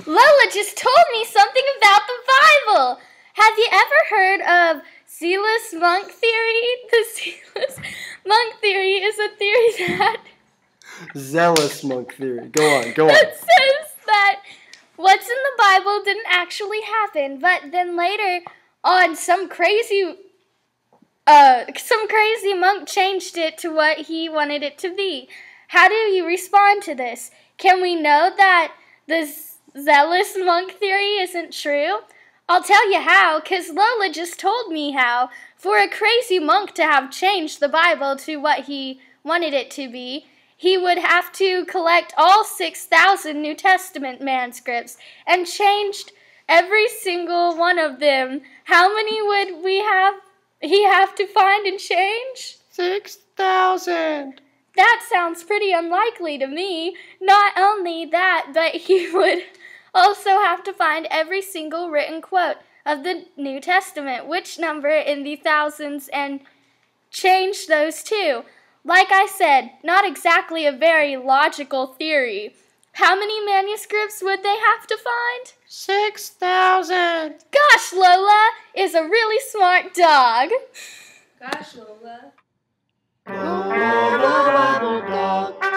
Lola just told me something about the Bible. Have you ever heard of zealous monk theory? The zealous monk theory is a theory that... Zealous monk theory. Go on. That says that what's in the Bible didn't actually happen, but then later on some crazy monk changed it to what he wanted it to be. How do you respond to this? Can we know that the zealous monk theory isn't true? I'll tell you how, because Lola just told me how. For a crazy monk to have changed the Bible to what he wanted it to be, he would have to collect all 6,000 New Testament manuscripts and changed every single one of them. How many would he have to find and change? 6,000. That sounds pretty unlikely to me. Not only that, but he would also have to find every single written quote of the New Testament, which number in the thousands, and change those too. Like I said, not exactly a very logical theory. How many manuscripts would they have to find? 6,000. Gosh, Lola is a really smart dog. Gosh, Lola. Lola the Bible Dog.